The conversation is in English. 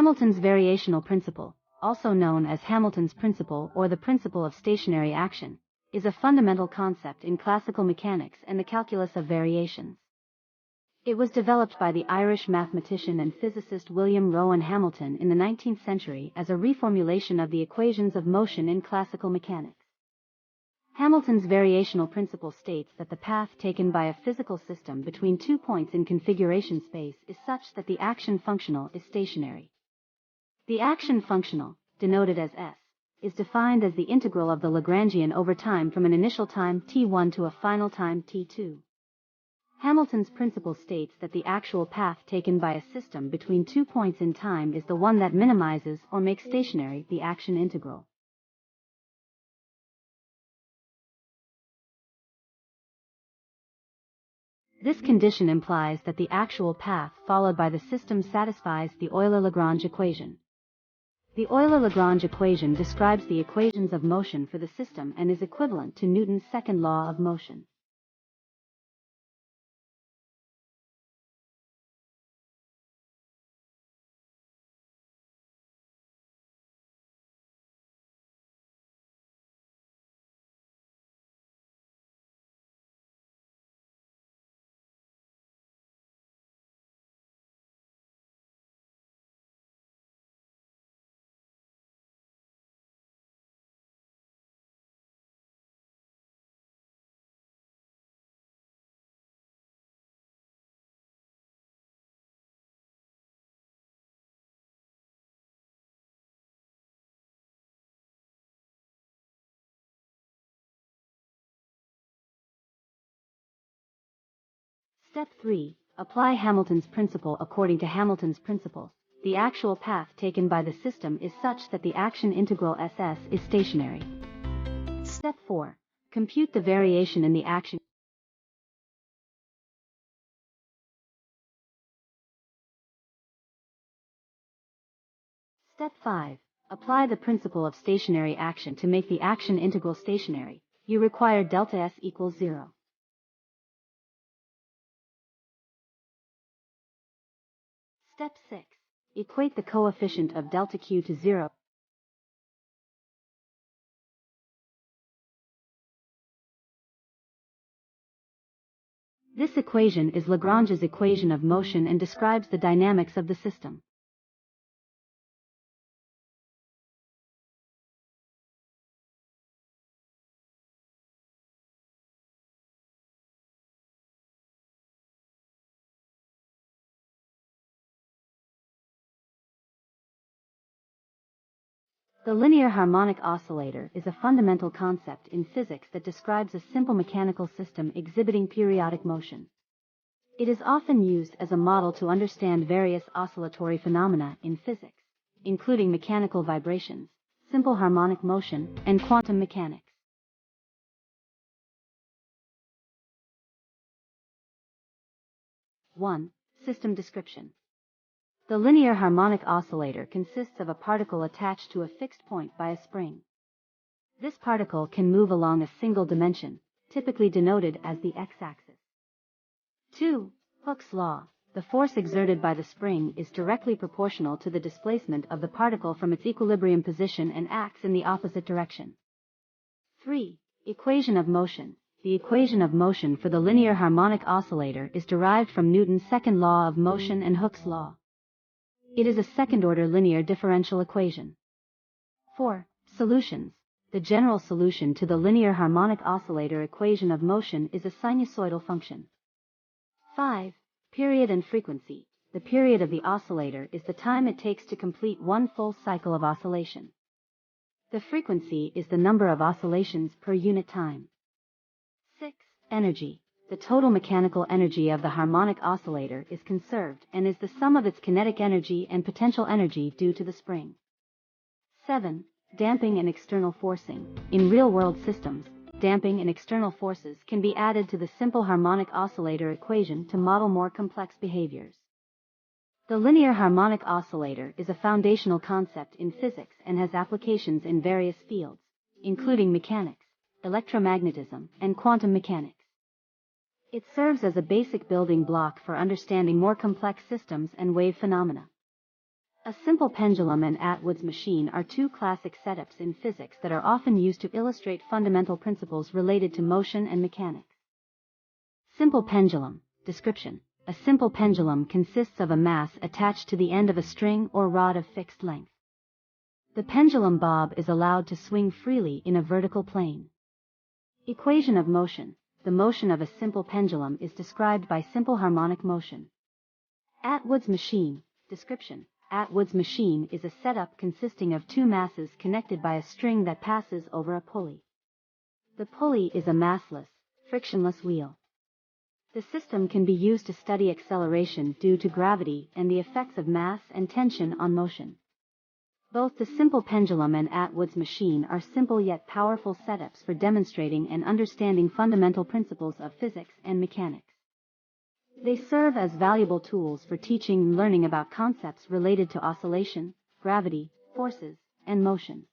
Hamilton's variational principle, also known as Hamilton's principle or the principle of stationary action, is a fundamental concept in classical mechanics and the calculus of variations. It was developed by the Irish mathematician and physicist William Rowan Hamilton in the 19th century as a reformulation of the equations of motion in classical mechanics. Hamilton's variational principle states that the path taken by a physical system between 2 points in configuration space is such that the action functional is stationary. The action functional, denoted as S, is defined as the integral of the Lagrangian over time from an initial time t1 to a final time t2. Hamilton's principle states that the actual path taken by a system between 2 points in time is the one that minimizes or makes stationary the action integral. This condition implies that the actual path followed by the system satisfies the Euler-Lagrange equation. The Euler-Lagrange equation describes the equations of motion for the system and is equivalent to Newton's second law of motion. Step 3. Apply Hamilton's principle. According to Hamilton's principle, the actual path taken by the system is such that the action integral SS is stationary. Step 4. Compute the variation in the action. Step 5. Apply the principle of stationary action to make the action integral stationary. You require delta S equals 0. Step 6. Equate the coefficient of delta Q to 0. This equation is Lagrange's equation of motion and describes the dynamics of the system. The linear harmonic oscillator is a fundamental concept in physics that describes a simple mechanical system exhibiting periodic motion. It is often used as a model to understand various oscillatory phenomena in physics, including mechanical vibrations, simple harmonic motion, and quantum mechanics. (1) System description. The linear harmonic oscillator consists of a particle attached to a fixed point by a spring. This particle can move along a single dimension, typically denoted as the x-axis. 2. Hooke's law. The force exerted by the spring is directly proportional to the displacement of the particle from its equilibrium position and acts in the opposite direction. 3. Equation of motion. The equation of motion for the linear harmonic oscillator is derived from Newton's second law of motion and Hooke's law. It is a second-order linear differential equation. 4. Solutions. The general solution to the linear harmonic oscillator equation of motion is a sinusoidal function. 5. Period and frequency. The period of the oscillator is the time it takes to complete one full cycle of oscillation. The frequency is the number of oscillations per unit time. 6. Energy. The total mechanical energy of the harmonic oscillator is conserved and is the sum of its kinetic energy and potential energy due to the spring. 7. Damping and external forcing. In real-world systems, damping and external forces can be added to the simple harmonic oscillator equation to model more complex behaviors. The linear harmonic oscillator is a foundational concept in physics and has applications in various fields, including mechanics, electromagnetism, and quantum mechanics. It serves as a basic building block for understanding more complex systems and wave phenomena. A simple pendulum and Atwood's machine are two classic setups in physics that are often used to illustrate fundamental principles related to motion and mechanics. Simple pendulum. Description. A simple pendulum consists of a mass attached to the end of a string or rod of fixed length. The pendulum bob is allowed to swing freely in a vertical plane. Equation of motion. The motion of a simple pendulum is described by simple harmonic motion. Atwood's machine. Description. Atwood's machine is a setup consisting of two masses connected by a string that passes over a pulley. The pulley is a massless, frictionless wheel. The system can be used to study acceleration due to gravity and the effects of mass and tension on motion. Both the simple pendulum and Atwood's machine are simple yet powerful setups for demonstrating and understanding fundamental principles of physics and mechanics. They serve as valuable tools for teaching and learning about concepts related to oscillation, gravity, forces, and motion.